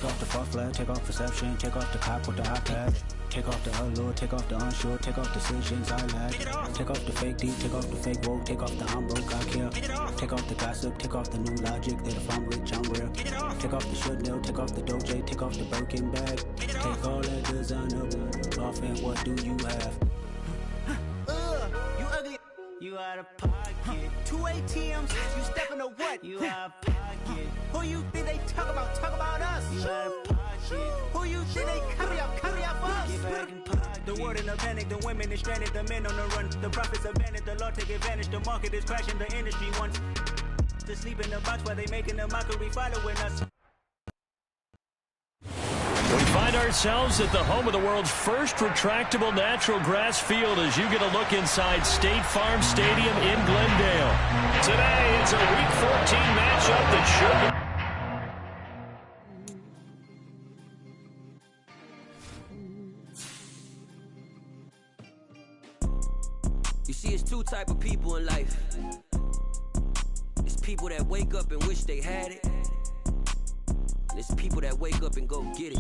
Take off the false flag, take off perception, take off the cop with the iPad. Take off the allure, take off the unsure, take off decisions I lack. Take off the fake deep, take off the fake woke, take off the I'm broke, I care. Take off the gossip, take off the new logic that if I'm rich, I'm rare. Take off the should know, take off the Doja, take off the Birkin bag. Take all that designer off and what do you have? You ugly. You out of pocket. 2 ATMs, you stepping to what? You out of pocket. Who you think they talk about? Talk about us. You out of pocket. Who you think they copy up for us? Get back in pocket. The world in a panic, the women is stranded, the men on the run. The profits abandoned, the law take advantage. The market is crashing, the industry wants to sleep in the box while they making a mockery following us. We find ourselves at the home of the world's first retractable natural grass field as you get a look inside State Farm Stadium in Glendale. Today, it's a Week 14 matchup that should be... You see, it's two type of people in life. It's people that wake up and wish they had it. And it's people that wake up and go get it.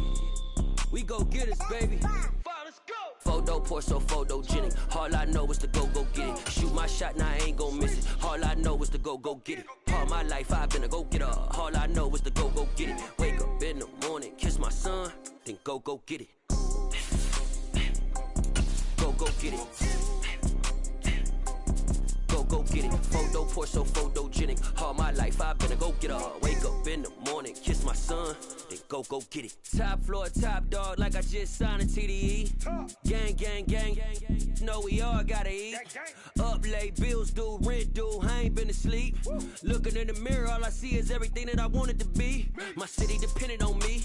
We go get it, baby. Let's go. Photo pour so photogenic. All I know is to go get it. Shoot my shot, now I ain't gon' miss it. All I know is to go get it. All my life I've been a go-getter. All I know is to go get it. Wake up in the morning, kiss my son, then go get it. Go get it. Go get it. Photo pour so photogenic. All my life I've been a go-getter. Wake up in the morning, kiss my son, then go get it. Top floor, top dog, like I just signed a TDE. Gang. Know we all gotta eat. Up late, bills due, rent due, I ain't been asleep. Looking in the mirror, all I see is everything that I wanted to be. My city depended on me,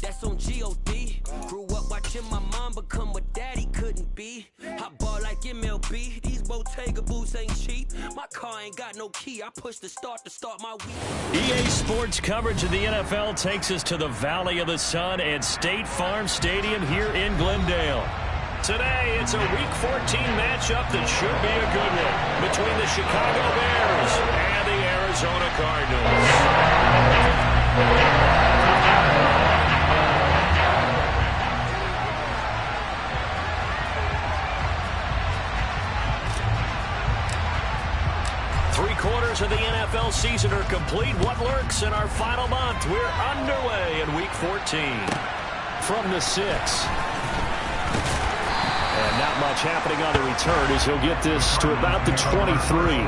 that's on G.O.D. Grew up watching my mom become what daddy couldn't be. I ball like MLB, these Bottega boots ain't cheap. My car ain't got no key, I push the start my week. EA Sports coverage of the NFL takes us to the Valley of the Sun and State Farm Stadium here in Glendale. Today, it's a Week 14 matchup that should be a good one between the Chicago Bears and the Arizona Cardinals. 3/4 of the NFL season are complete. What lurks in our final month? We're underway in Week 14. From the 6. And not much happening on the return as he'll get this to about the 23.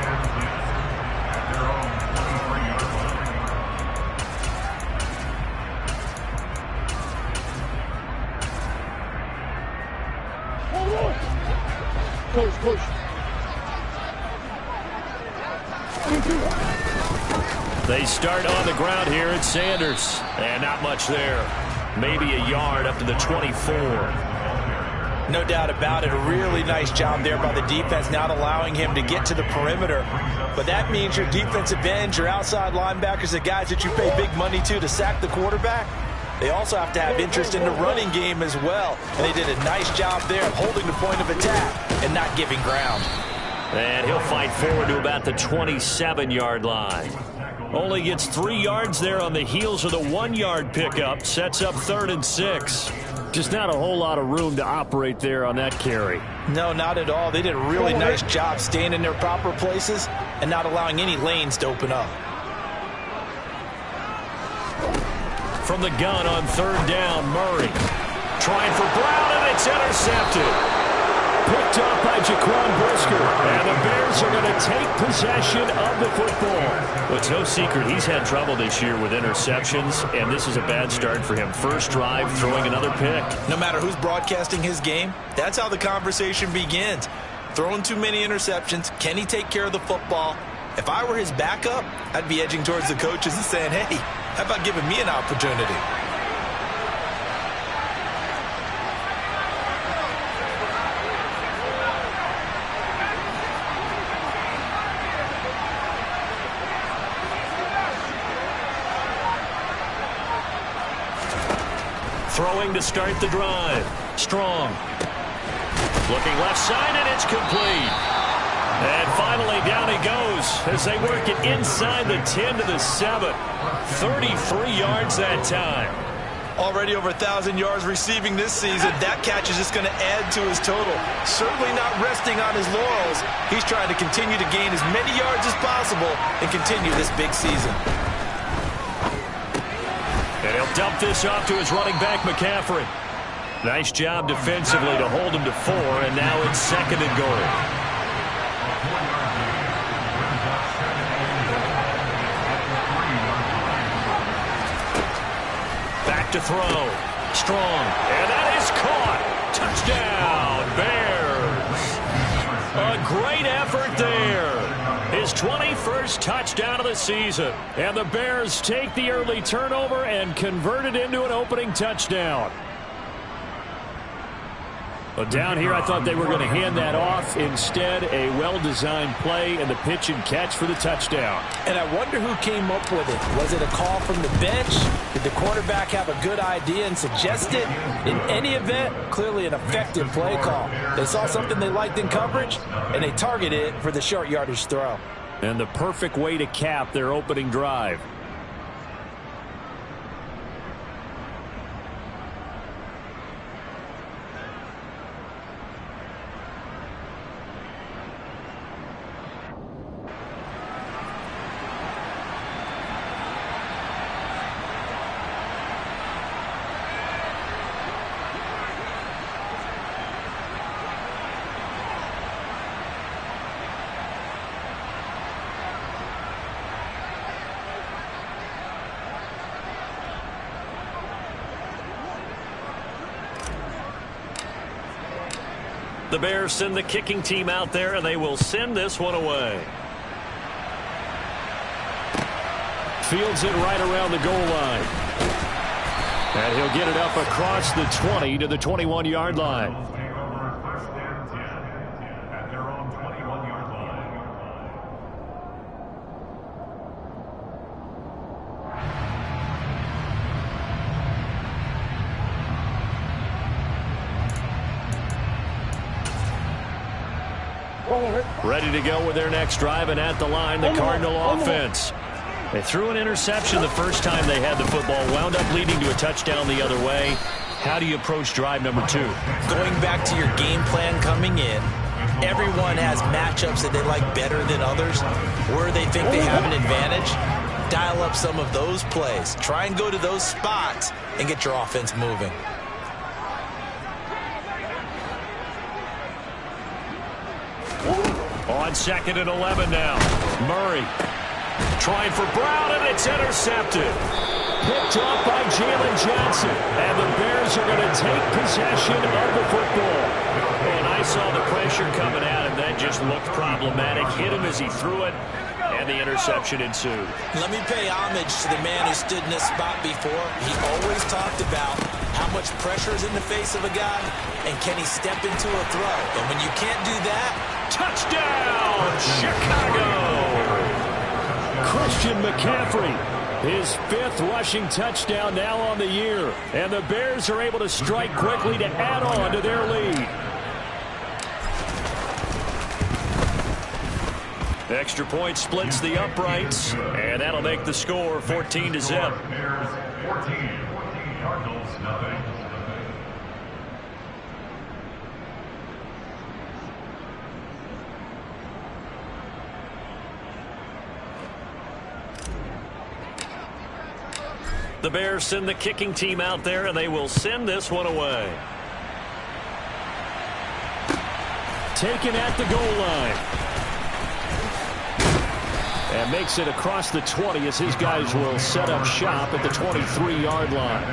Push. They start on the ground here at Sanders. And not much there. Maybe a yard up to the 24. No doubt about it. A really nice job there by the defense, not allowing him to get to the perimeter. But that means your defensive ends, your outside linebackers, the guys that you pay big money to sack the quarterback, they also have to have interest in the running game as well. And they did a nice job there of holding the point of attack and not giving ground. And he'll fight forward to about the 27-yard line. Only gets 3 yards there on the heels of the 1-yard pickup. Sets up 3rd and 6. Just not a whole lot of room to operate there on that carry. No, not at all. They did a really nice job staying in their proper places and not allowing any lanes to open up. From the gun on 3rd down, Murray. Trying for Brown, and it's intercepted. Picked up by Jaquan Brisker. And the Bears are going to take possession of the football. Well, it's no secret he's had trouble this year with interceptions, and this is a bad start for him. First drive, throwing another pick. No matter who's broadcasting his game, that's how the conversation begins. Throwing too many interceptions. Can he take care of the football? If I were his backup, I'd be edging towards the coaches and saying, hey, how about giving me an opportunity? Throwing to start the drive. Strong. Looking left side, and it's complete. And finally, down he goes as they work it inside the 10 to the 7. 33 yards that time. Already over 1,000 yards receiving this season. That catch is just going to add to his total. Certainly not resting on his laurels. He's trying to continue to gain as many yards as possible and continue this big season. And he'll dump this off to his running back, McCaffrey. Nice job defensively to hold him to 4, and now it's 2nd and goal. Back to throw. Strong. And that is caught. Touchdown, Bears. A great effort there. His 21st touchdown of the season. And the Bears take the early turnover and convert it into an opening touchdown. Well, down here, I thought they were going to hand that off. Instead, a well-designed play and the pitch and catch for the touchdown. And I wonder who came up with it. Was it a call from the bench? Did the quarterback have a good idea and suggest it? In any event, clearly an effective play call. They saw something they liked in coverage, and they targeted it for the short yardage throw. And the perfect way to cap their opening drive. The Bears send the kicking team out there, and they will send this one away. Fields it right around the goal line. And he'll get it up across the 20 to the 21-yard line. Ready to go with their next drive, and at the line, the Cardinal offense. They threw an interception the first time they had the football, wound up leading to a touchdown the other way. How do you approach drive number 2? Going back to your game plan coming in, everyone has matchups that they like better than others. Where they think they have an advantage, dial up some of those plays. Try and go to those spots and get your offense moving. On 2nd and 11 now. Murray trying for Brown, and it's intercepted. Picked off by Jalen Johnson. And the Bears are going to take possession of the football. And I saw the pressure coming at him. That just looked problematic. Hit him as he threw it, and the interception ensued. Let me pay homage to the man who stood in this spot before. He always talked about how much pressure is in the face of a guy, and can he step into a throw. And when you can't do that, touchdown, Chicago! Christian McCaffrey, his 5th rushing touchdown now on the year. And the Bears are able to strike quickly to add on to their lead. Extra point splits the uprights, and that'll make the score 14-0. Cardinals nothing. The Bears send the kicking team out there, and they will send this one away. Taken at the goal line. And makes it across the 20 as his guys will set up shop at the 23-yard line.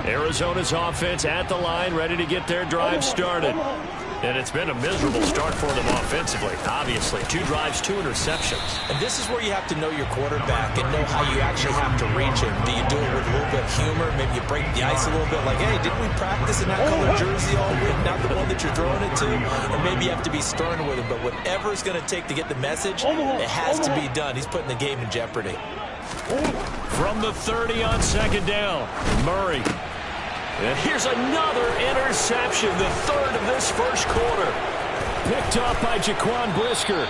Arizona's offense at the line, ready to get their drive started. And it's been a miserable start for them offensively. Obviously, 2 drives, 2 interceptions. And this is where you have to know your quarterback and know how you actually have to reach him. Do you do it with a little bit of humor? Maybe you break the ice a little bit. Like, hey, didn't we practice in that color jersey all week? Not the one that you're throwing it to? Or maybe you have to be stern with him. But whatever it's going to take to get the message, it has to be done. He's putting the game in jeopardy. From the 30 on 2nd down, Murray. And here's another interception, the 3rd of this first quarter. Picked off by Jaquan Brisker.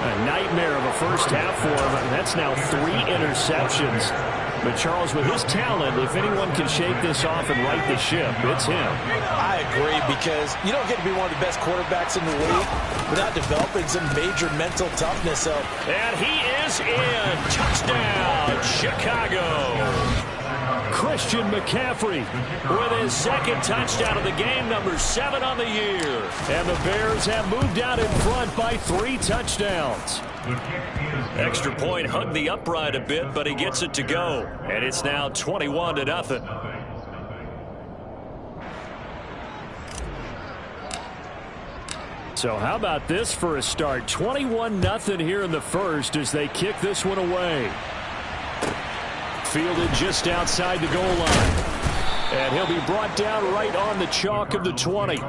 A nightmare of a first half for him. That's now 3 interceptions. But Charles, with his talent, if anyone can shake this off and right the ship, it's him. I agree, because you don't get to be one of the best quarterbacks in the league without developing some major mental toughness. And he is in. Touchdown, Chicago. Christian McCaffrey with his second touchdown of the game, number 7 on the year. And the Bears have moved out in front by 3 touchdowns. Extra point hugged the upright a bit, but he gets it to go. And it's now 21-0. So how about this for a start? 21-0 here in the first as they kick this one away. Fielded just outside the goal line. And he'll be brought down right on the chalk of the 20.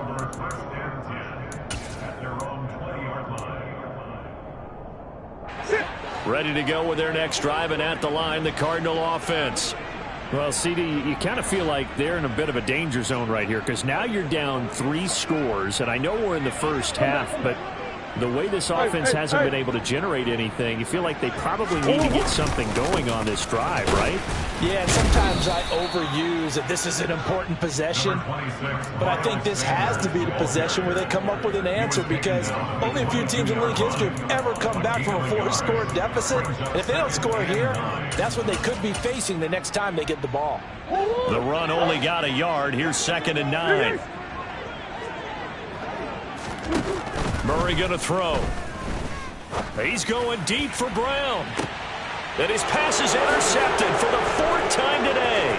Ready to go with their next drive, and at the line, the Cardinal offense. Well, CD, you kind of feel like they're in a bit of a danger zone right here, because now you're down 3 scores, and I know we're in the first half, but the way this offense hasn't been able to generate anything, you feel like they probably need to get something going on this drive, right? Yeah, and sometimes I overuse that this is an important possession, but I think this has to be the possession where they come up with an answer, because only a few teams in league history have ever come back from a 4-score deficit. And if they don't score here, that's what they could be facing the next time they get the ball. The run only got a yard. Here's 2nd and 9. Murray going to throw. He's going deep for Brown. And his pass is intercepted for the 4th time today.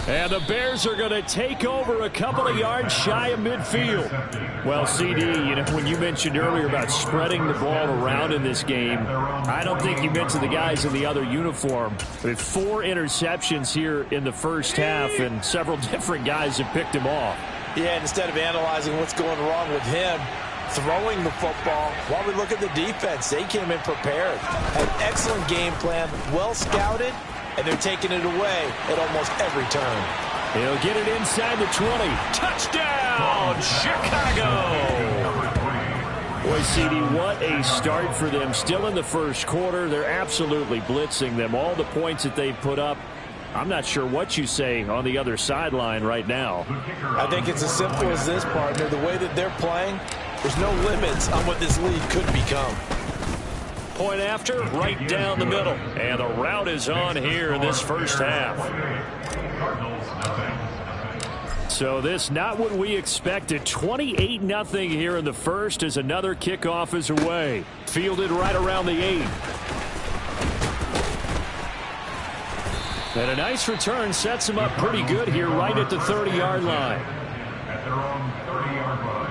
And the Bears are going to take over a couple of yards shy of midfield. Well, CD, you know, when you mentioned earlier about spreading the ball around in this game, I don't think you mentioned the guys in the other uniform. With 4 interceptions here in the first half, and several different guys have picked him off. Yeah, instead of analyzing what's going wrong with him, throwing the football, while we look at the defense, they came in prepared. An excellent game plan, well scouted, and they're taking it away at almost every turn. He'll get it inside the 20. Touchdown, Chicago! Boy, CD, what a start for them. Still in the first quarter. They're absolutely blitzing them. All the points that they've put up, I'm not sure what you say on the other sideline right now. I think it's as simple as this, partner. The way that they're playing, there's no limits on what this league could become. Point after, right down the middle. And the route is on here in this first half. So this not what we expected. 28-0 here in the first as another kickoff is away. Fielded right around the 8. And a nice return sets him up pretty good here right at the 30-yard line. At their own 30-yard line.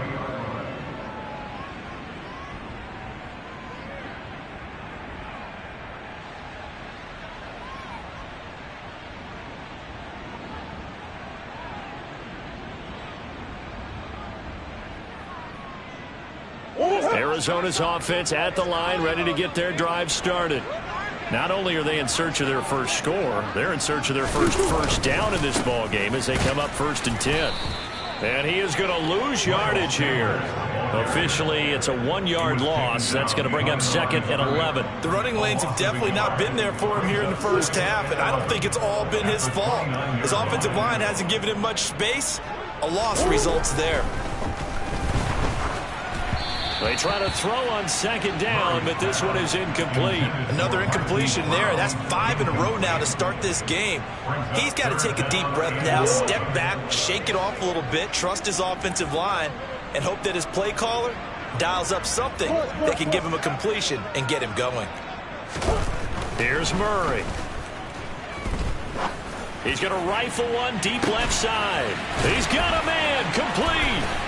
Arizona's offense at the line, ready to get their drive started. Not only are they in search of their first score, they're in search of their first down in this ball game as they come up 1st and 10. And he is going to lose yardage here. Officially, it's a 1-yard loss. That's going to bring up 2nd and 11. The running lanes have definitely not been there for him here in the first half, and I don't think it's all been his fault. His offensive line hasn't given him much space. A loss results there. They try to throw on 2nd down, but this one is incomplete. Another incompletion there. That's 5 in a row now to start this game. He's got to take a deep breath now, step back, shake it off a little bit, trust his offensive line, and hope that his play caller dials up something that can give him a completion and get him going. Here's Murray. He's going to rifle one deep left side. He's got a man, complete.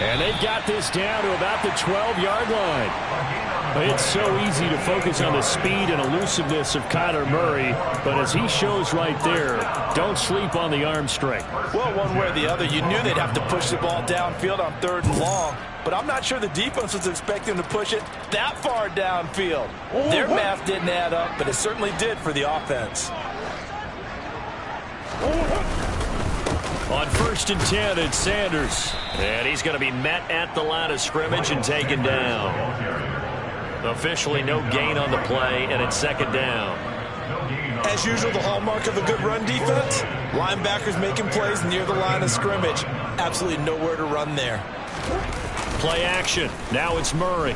And they've got this down to about the 12-yard line. It's so easy to focus on the speed and elusiveness of Kyler Murray, but as he shows right there, don't sleep on the arm strength. Well, one way or the other, you knew they'd have to push the ball downfield on 3rd and long, but I'm not sure the defense was expecting to push it that far downfield. Their math didn't add up, but it certainly did for the offense. On 1st and 10, it's Sanders. And he's going to be met at the line of scrimmage and taken down. Officially no gain on the play, and it's 2nd down. As usual, the hallmark of a good run defense, linebackers making plays near the line of scrimmage. Absolutely nowhere to run there. Play action. Now it's Murray.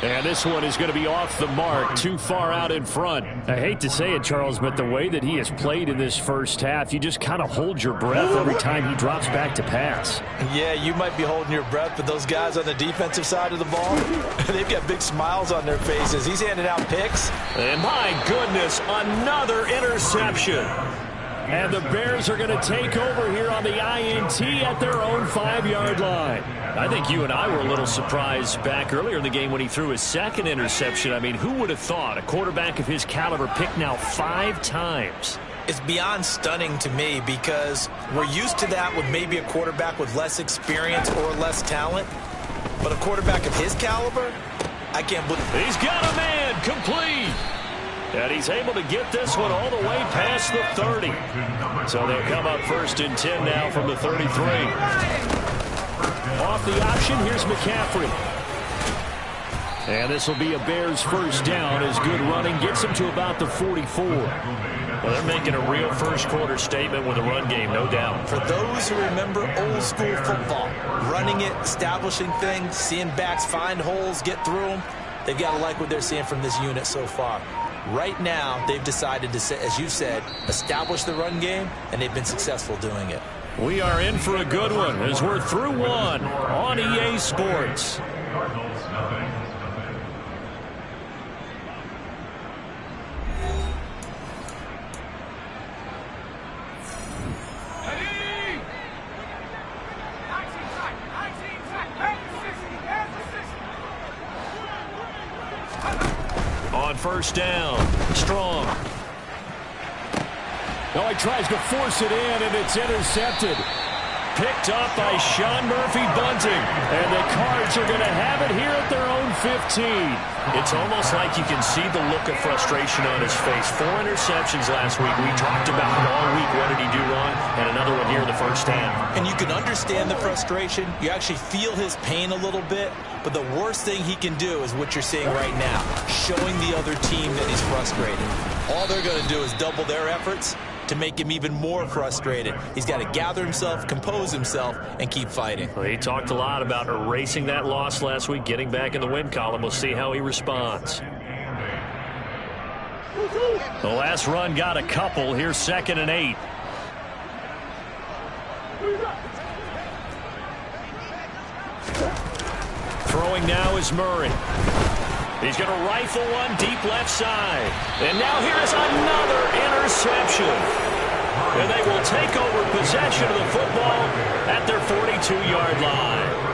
And this one is going to be off the mark, too far out in front. I hate to say it, Charles, but the way that he has played in this first half, you just kind of hold your breath every time he drops back to pass. Yeah, you might be holding your breath, but those guys on the defensive side of the ball, they've got big smiles on their faces. He's handing out picks. And my goodness, another interception. And the Bears are going to take over here on the INT at their own 5-yard line. I think you and I were a little surprised back earlier in the game when he threw his 2nd interception. I mean, who would have thought a quarterback of his caliber picked now 5 times? It's beyond stunning to me because we're used to that with maybe a quarterback with less experience or less talent. But a quarterback of his caliber, I can't believe. He's got a man complete. And he's able to get this one all the way past the 30. So they'll come up 1st and 10 now from the 33. Off the option, here's McCaffrey. And this will be a Bears 1st down as good running gets him to about the 44. Well, they're making a real first-quarter statement with a run game, no doubt. For those who remember old-school football, running it, establishing things, seeing backs find holes, get through them, they've got to like what they're seeing from this unit so far. Right now, they've decided to, as you said, establish the run game, and they've been successful doing it. We are in for a good one as we're through one on EA Sports. On 1st down, Strong. Oh, he tries to force it in, and it's intercepted. Picked up by Sean Murphy-Bunting. And the Cards are going to have it here at their own 15. It's almost like you can see the look of frustration on his face. 4 interceptions last week. We talked about it all week. What did he do wrong? And another one here in the first half. And you can understand the frustration. You actually feel his pain a little bit. But the worst thing he can do is what you're seeing right now, showing the other team that he's frustrated. All they're going to do is double their efforts to make him even more frustrated. He's got to gather himself, compose himself, and keep fighting. Well, he talked a lot about erasing that loss last week, getting back in the win column. We'll see how he responds. The last run got a couple. Here's 2nd and 8. Throwing now is Murray. He's going to rifle one deep left side. And now here's another interception. And they will take over possession of the football at their 42-yard line.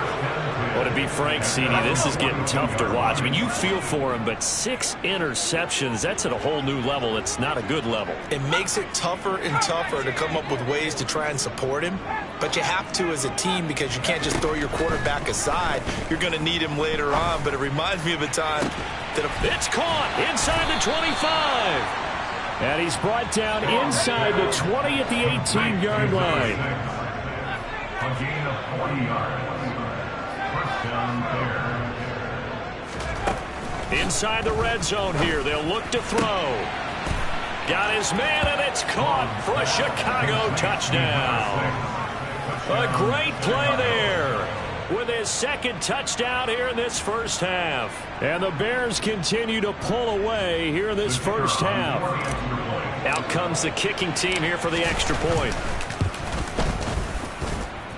Well, to be frank, CD, this is getting tough to watch. I mean, you feel for him, but 6 interceptions, that's at a whole new level. It's not a good level. It makes it tougher and tougher to come up with ways to try and support him. But you have to as a team because you can't just throw your quarterback aside. You're going to need him later on. But it reminds me of a time that it's caught inside the 25. And he's brought down inside the 20 at the 18-yard line. A gain of 40 yards. First down there. Inside the red zone here. They'll look to throw. Got his man, and it's caught for a Chicago touchdown. A great play there with his 2nd touchdown here in this first half. And the Bears continue to pull away here in this first half. Out comes the kicking team here for the extra point.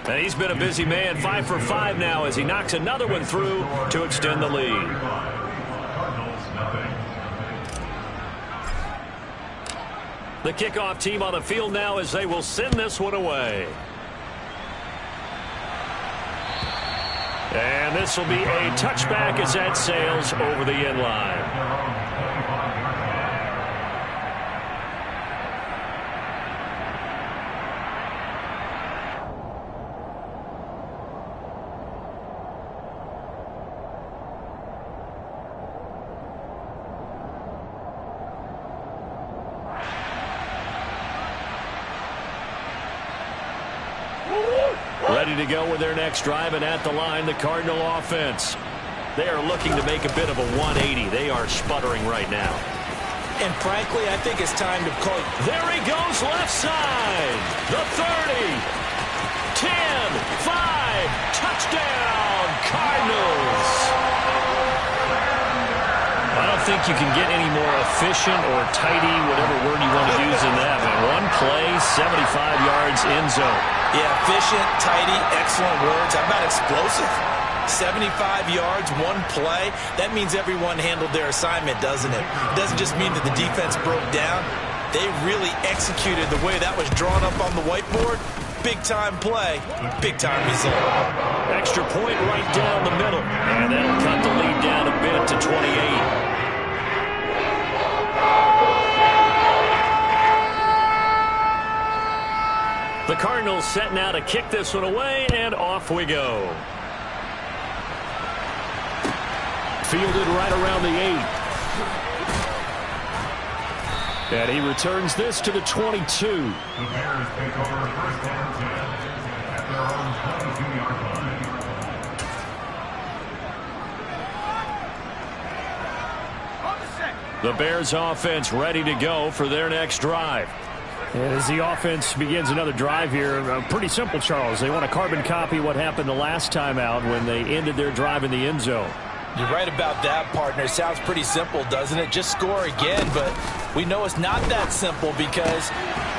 And he's been a busy man, 5 for 5 now as he knocks another one through to extend the lead. The kickoff team on the field now as they will send this one away. And this will be a touchback as that sails over the end line. ready to go with their next drive, and at the line, the Cardinal offense. They are looking to make a bit of a 180. They are sputtering right now. And frankly, I think it's time to call it. There he goes, left side. The 30. 10, 5, touchdown, Cardinals. I don't think you can get any more efficient or tidy, whatever word you want to use in that. Man, one play, 75 yards, end zone. Yeah, efficient, tidy, excellent words. How about explosive? 75 yards, one play. That means everyone handled their assignment, doesn't it? It doesn't just mean that the defense broke down. They really executed the way that was drawn up on the whiteboard. Big-time play, big-time result. Extra point right down the middle. And that'll cut the lead down a bit to 28. The Cardinals set now to kick this one away, and off we go. Fielded right around the 8. And he returns this to the 22. The Bears take over first and 10 at their own 22-yard line. The Bears offense ready to go for their next drive. And as the offense begins another drive here, pretty simple, Charles. They want to carbon copy what happened the last time out when they ended their drive in the end zone. You're right about that, partner. Sounds pretty simple, doesn't it? Just score again, but we know it's not that simple because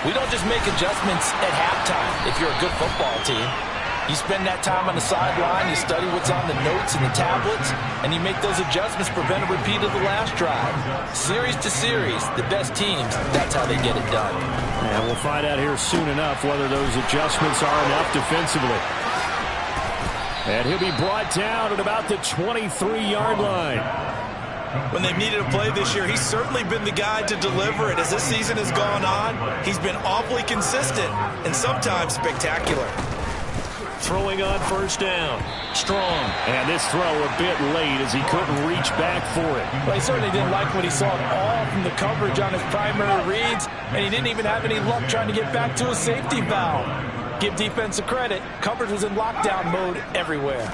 we don't just make adjustments at halftime if you're a good football team. You spend that time on the sideline, you study what's on the notes and the tablets, and you make those adjustments, prevent a repeat of the last drive. Series to series, the best teams, that's how they get it done. And we'll find out here soon enough whether those adjustments are enough defensively. And he'll be brought down at about the 23-yard line. When they've needed a play this year, he's certainly been the guy to deliver it. As this season has gone on, he's been awfully consistent and sometimes spectacular. Throwing on first down. Strong. And this throw a bit late as he couldn't reach back for it. Well, he certainly didn't like what he saw at all from the coverage on his primary reads, and he didn't even have any luck trying to get back to his safety valve. Give defense a credit. Coverage was in lockdown mode everywhere.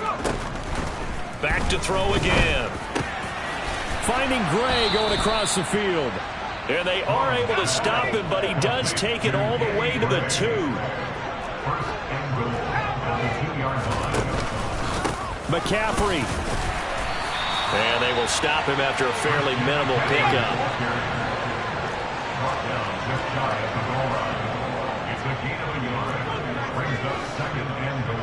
Back to throw again. Finding Gray going across the field. And they are able to stop him, but he does take it all the way to the 2. First and goal at the 2-yard line. McCaffrey. And they will stop him after a fairly minimal pickup. Brought down just shy of the goal line. It's a gain of a yard. Brings up second and goal.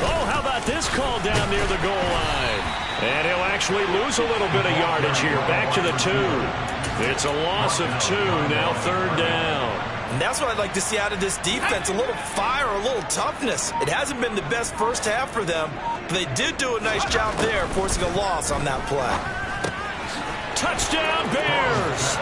Oh, how about this call down near the goal line? And he'll actually lose a little bit of yardage here. Back to the 2. It's a loss of 2. Now third down. And that's what I'd like to see out of this defense. A little fire, a little toughness. It hasn't been the best first half for them, but they did do a nice job there, forcing a loss on that play. Touchdown Bears!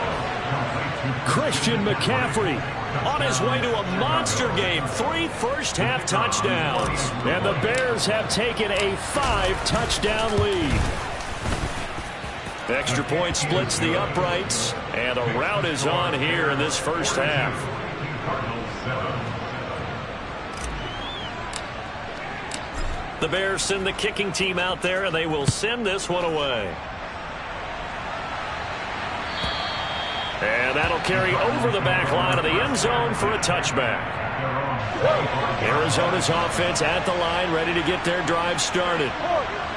Christian McCaffrey on his way to a monster game. 3 first-half touchdowns. And the Bears have taken a 5-touchdown lead. Extra point splits the uprights, and a rout is on here in this first half. The Bears send the kicking team out there, and they will send this one away. And that'll carry over the back line of the end zone for a touchback. Arizona's offense at the line, ready to get their drive started.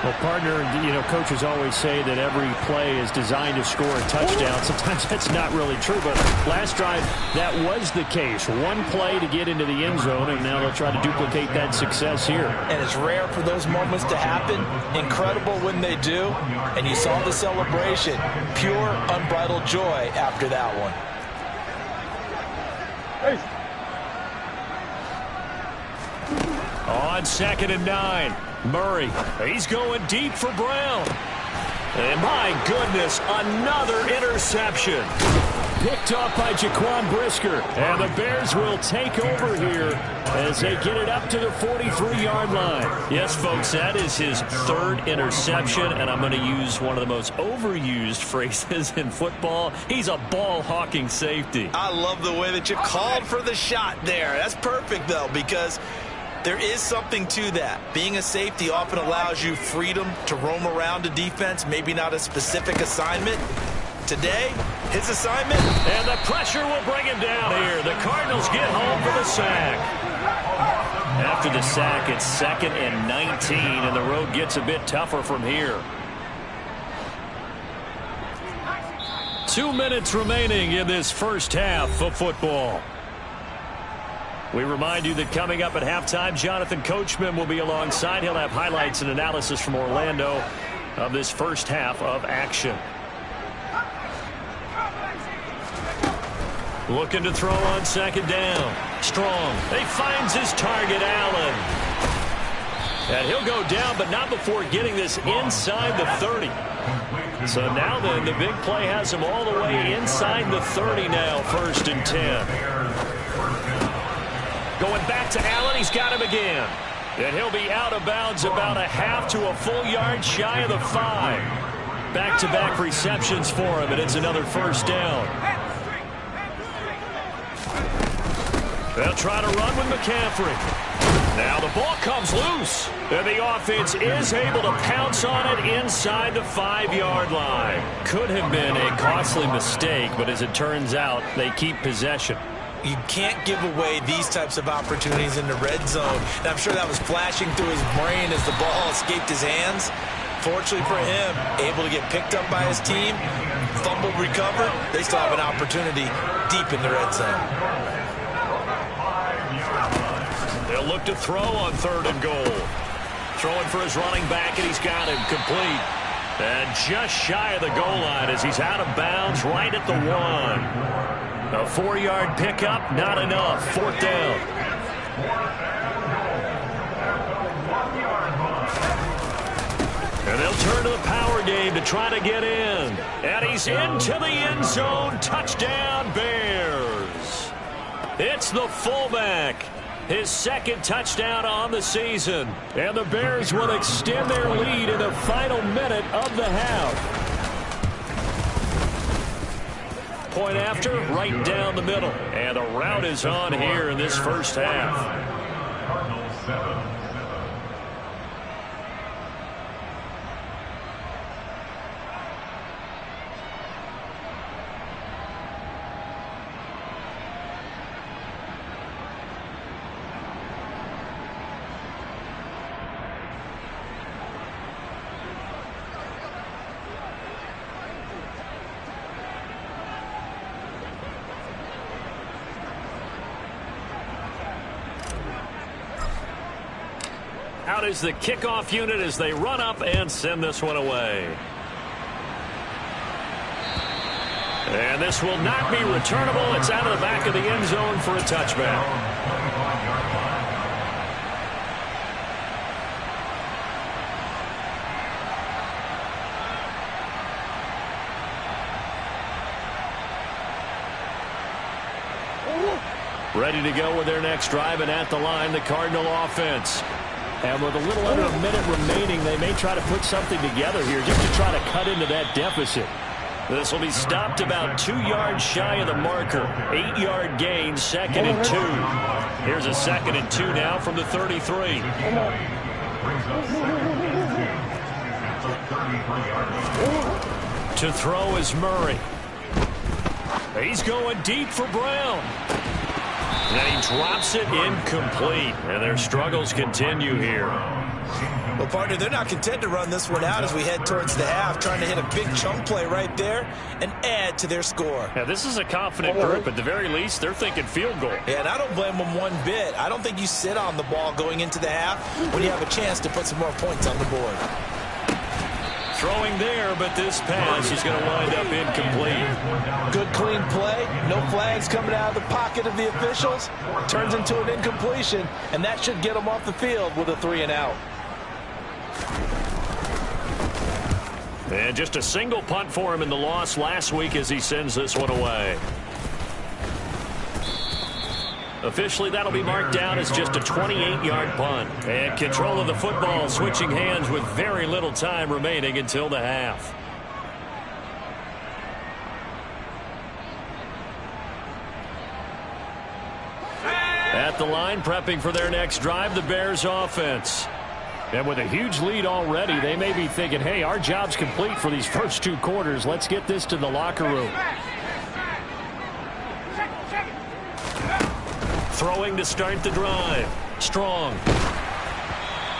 Well, partner, you know, coaches always say that every play is designed to score a touchdown. Sometimes that's not really true, but last drive, that was the case. One play to get into the end zone, and now they'll try to duplicate that success here. And it's rare for those moments to happen. Incredible when they do. And you saw the celebration. Pure, unbridled joy after that one. On 2nd and 9. Murray, he's going deep for Brown. And my goodness, another interception. picked off by Jaquan Brisker. And the Bears will take over here as they get it up to the 43-yard line. Yes, folks, that is his third interception, and I'm going to use one of the most overused phrases in football. He's a ball-hawking safety. I love the way that you called for the shot there. That's perfect, though, because there is something to that. Being a safety often allows you freedom to roam around a defense, maybe not a specific assignment. Today, his assignment. And the pressure will bring him down here. The Cardinals get home for the sack. After the sack, it's 2nd and 19, and the road gets a bit tougher from here. 2 minutes remaining in this first half of football. We remind you that coming up at halftime, Jonathan Coachman will be alongside. He'll have highlights and analysis from Orlando of this first half of action. Looking to throw on 2nd down. Strong. He finds his target, Allen. And he'll go down, but not before getting this inside the 30. So now then, the big play has him all the way inside the 30 now, 1st and 10. Going back to Allen, he's got him again. And he'll be out of bounds about a half to a full yard shy of the 5. Back-to-back receptions for him, and it's another 1st down. They'll try to run with McCaffrey. Now the ball comes loose, and the offense is able to pounce on it inside the 5-yard line. Could have been a costly mistake, but as it turns out, they keep possession. You can't give away these types of opportunities in the red zone. And I'm sure that was flashing through his brain as the ball escaped his hands. Fortunately for him, able to get picked up by his team, fumbled, recovered. They still have an opportunity deep in the red zone. They'll look to throw on 3rd and goal. Throwing for his running back, and he's got him complete. And just shy of the goal line as he's out of bounds right at the 1. A 4-yard pickup, not enough. 4th down. And they'll turn to the power game to try to get in. And he's into the end zone. Touchdown, Bears. It's the fullback. His 2nd touchdown on the season. And the Bears will extend their lead in the final minute of the half. Point after, right down the middle. And a rout is on here in this first half. Cardinals 7. Out is the kickoff unit as they run up and send this one away. And this will not be returnable. It's out of the back of the end zone for a touchback. Ready to go with their next drive, and at the line, the Cardinal offense. And with a little under a minute remaining, they may try to put something together here just to try to cut into that deficit. This will be stopped about 2 yards shy of the marker. 8-yard gain, 2nd and 2. Here's a 2nd and 2 now from the 33. To throw is Murray. He's going deep for Brown. And he drops it incomplete. And their struggles continue here. Well, partner, they're not content to run this one out as we head towards the half, trying to hit a big chunk play right there and add to their score. Now, this is a confident group. At the very least, they're thinking field goal. Yeah, and I don't blame them one bit. I don't think you sit on the ball going into the half when you have a chance to put some more points on the board. Throwing there, but this pass is going to wind up incomplete. Good, clean play. No flags coming out of the pocket of the officials. Turns into an incompletion, and that should get them off the field with a 3 and out. And just a single punt for him in the loss last week as he sends this one away. Officially, that'll be marked down as just a 28-yard punt. And control of the football switching hands with very little time remaining until the half. At the line, prepping for their next drive, the Bears offense. And with a huge lead already, they may be thinking, hey, our job's complete for these first 2 quarters. Let's get this to the locker room. Throwing to start the drive. Strong.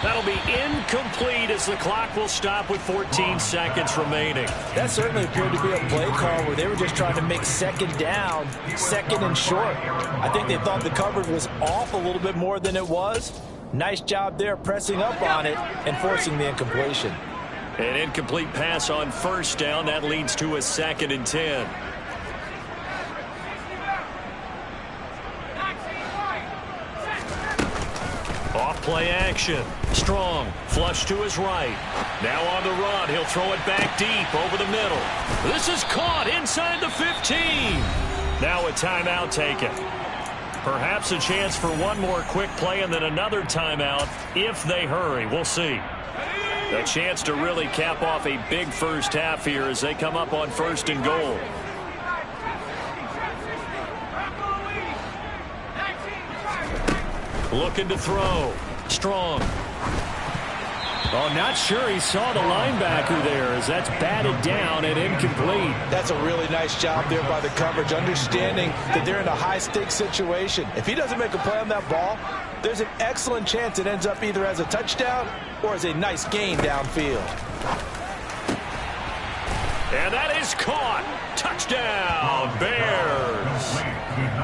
That'll be incomplete as the clock will stop with 14 seconds remaining. That certainly appeared to be a play call where they were just trying to make second down, second and short. I think they thought the coverage was off a little bit more than it was. Nice job there pressing up on it and forcing the incompletion. An incomplete pass on first down. That leads to a 2nd and 10. Off play action. Strong. Flush to his right. Now on the run. He'll throw it back deep over the middle. This is caught inside the 15. Now a timeout taken. Perhaps a chance for one more quick play and then another timeout if they hurry. We'll see. A chance to really cap off a big first half here as they come up on 1st and goal. Looking to throw. Strong. Oh, not sure he saw the linebacker there as that's batted down and incomplete. That's a really nice job there by the coverage, understanding that they're in a high-stakes situation. If he doesn't make a play on that ball, there's an excellent chance it ends up either as a touchdown or as a nice gain downfield. And that is caught. Touchdown, Bears.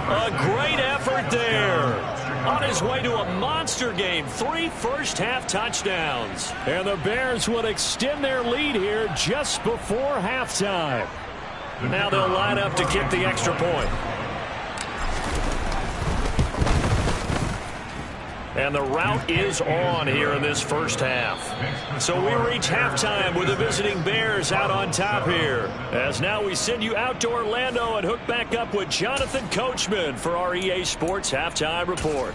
A great effort there. On his way to a monster game, 3 first-half touchdowns. And the Bears would extend their lead here just before halftime. Now they'll line up to kick the extra point. And the route is on here in this first half. So we reach halftime with the visiting Bears out on top here. As now we send you out to Orlando and hook back up with Jonathan Coachman for our EA Sports Halftime Report.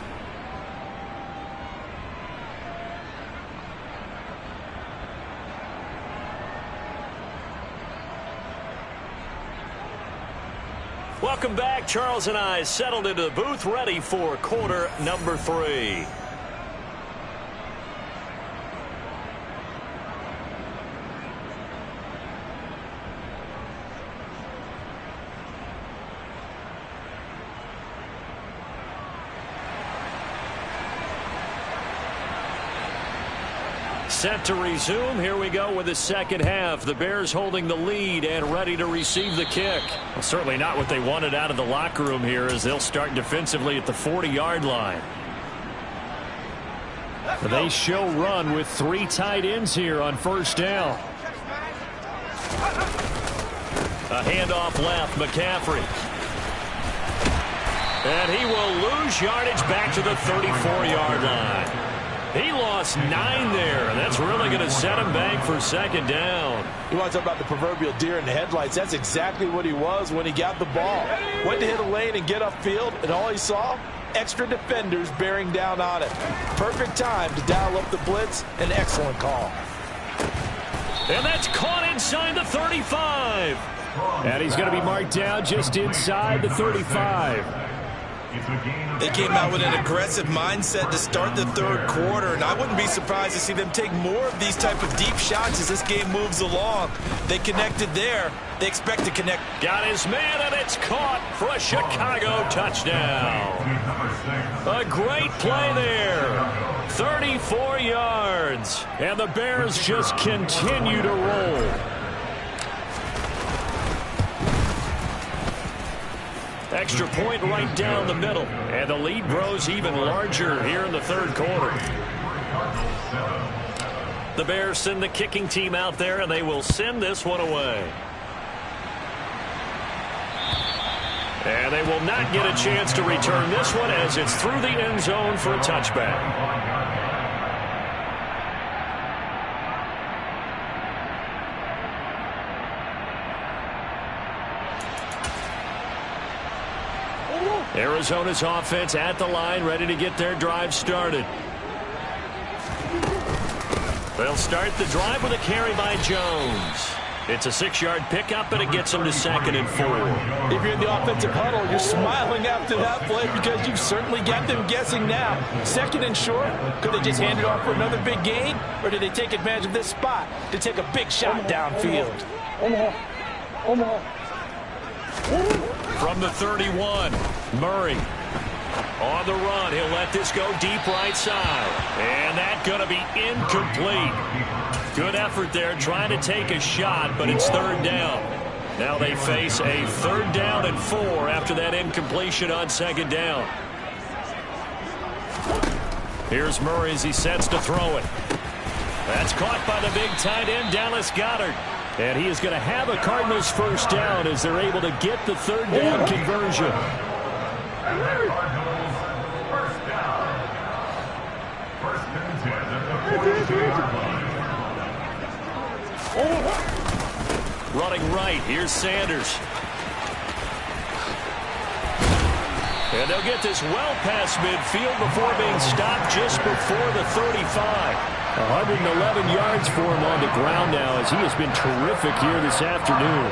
Welcome back. Charles and I settled into the booth ready for quarter number 3. Set to resume. Here we go with the second half. The Bears holding the lead and ready to receive the kick. Well, certainly not what they wanted out of the locker room here as they'll start defensively at the 40-yard line. They show run with 3 tight ends here on first down. A handoff left, McCaffrey. And he will lose yardage back to the 34-yard line. He lost 9 there, and that's really going to set him back for second down. You want to talk about the proverbial deer in the headlights. That's exactly what he was when he got the ball. Went to hit a lane and get upfield, and all he saw, extra defenders bearing down on him. Perfect time to dial up the blitz. An excellent call. And that's caught inside the 35. And he's going to be marked down just inside the 35. They came out with an aggressive mindset to start the third quarter, and I wouldn't be surprised to see them take more of these type of deep shots as this game moves along. They connected there. They expect to connect. Got his man, and it's caught for a Chicago touchdown. A great play there. 34 yards. And the Bears just continue to roll. Extra point right down the middle. And the lead grows even larger here in the third quarter. The Bears send the kicking team out there, and they will send this one away. And they will not get a chance to return this one as it's through the end zone for a touchback. Arizona's offense at the line, ready to get their drive started. They'll start the drive with a carry by Jones. It's a 6-yard pickup, and it gets them to 2nd and 4. If you're in the offensive huddle, you're smiling after that play because you've certainly got them guessing now. 2nd and short, could they just hand it off for another big gain? Or did they take advantage of this spot to take a big shot downfield? From the 31, Murray. On the run, he'll let this go deep right side. And that's going to be incomplete. Good effort there trying to take a shot, but it's 3rd down. Now they face a 3rd down and 4 after that incompletion on 2nd down. Here's Murray as he sets to throw it. That's caught by the big tight end, Dallas Goedert. And he is going to have a Cardinals 1st down as they're able to get the 3rd down conversion. Running right, here's Sanders. And they'll get this well past midfield before being stopped just before the 35. 111 yards for him on the ground now as he has been terrific here this afternoon.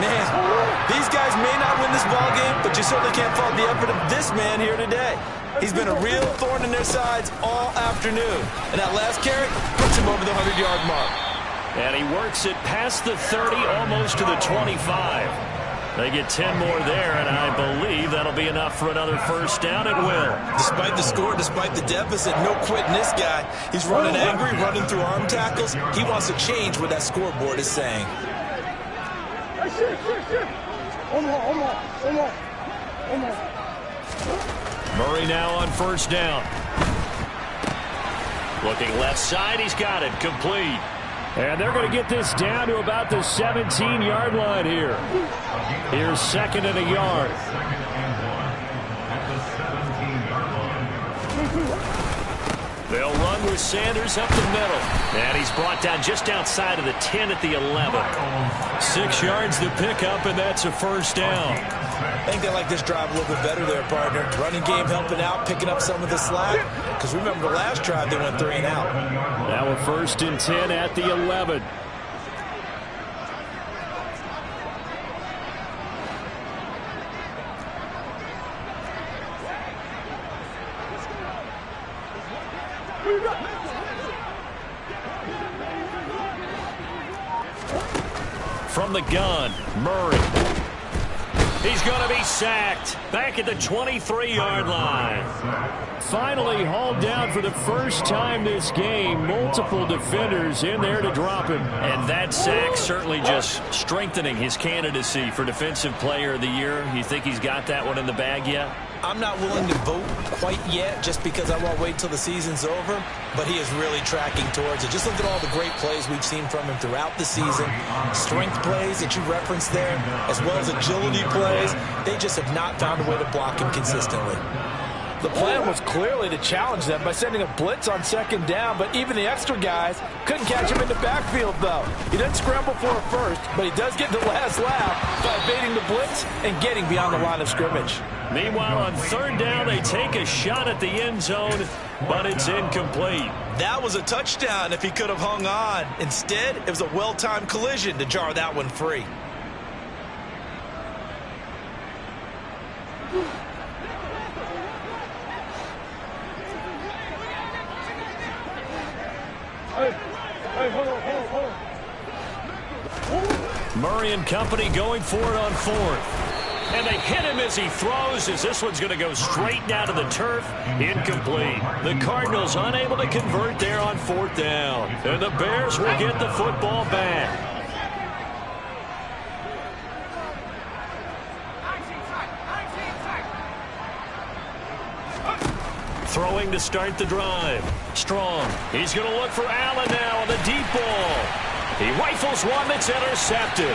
Man, these guys may not win this ball game, but you certainly can't fault the effort of this man here today. He's been a real thorn in their sides all afternoon. And that last carry puts him over the 100-yard mark. And he works it past the 30, almost to the 25. They get 10 more there, and I believe that'll be enough for another 1st down. It will. Despite the score, despite the deficit, no quitting this guy. He's running angry, running through arm tackles. He wants to change what that scoreboard is saying. Murray now on 1st down. Looking left side, he's got it, complete. And they're going to get this down to about the 17-yard line here. Here's 2nd and a yard. They'll run with Sanders up the middle. And he's brought down just outside of the 10 at the 11. 6 yards to pick up, and that's a 1st down. I think they like this drive a little bit better there, partner. Running game helping out, picking up some of the slack. Because remember the last drive, they went 3 and out. Now we're 1st and 10 at the 11. From the gun, Murray. He's going to be sacked back at the 23-yard line. Finally hauled down for the first time this game. Multiple defenders in there to drop him. And that sack certainly just strengthening his candidacy for Defensive Player of the Year. You think he's got that one in the bag yet? I'm not willing to vote quite yet just because I won't wait till the season's over, but he is really tracking towards it. Just look at all the great plays we've seen from him throughout the season. Strength plays that you referenced there, as well as agility plays. They just have not found a way to block him consistently. The plan was clearly to challenge them by sending a blitz on 2nd down, but even the extra guys couldn't catch him in the backfield, though. He didn't scramble for a first, but he does get the last laugh by evading the blitz and getting beyond the line of scrimmage. Meanwhile, on 3rd down, they take a shot at the end zone, but it's incomplete. That was a touchdown if he could have hung on. Instead, it was a well-timed collision to jar that one free. Murray and company going for it on 4th. And they hit him as he throws, as this one's going to go straight down to the turf. Incomplete. The Cardinals unable to convert there on 4th down. And the Bears will get the football back. Throwing to start the drive. Strong. He's going to look for Allen now on the deep ball. He rifles one that's intercepted.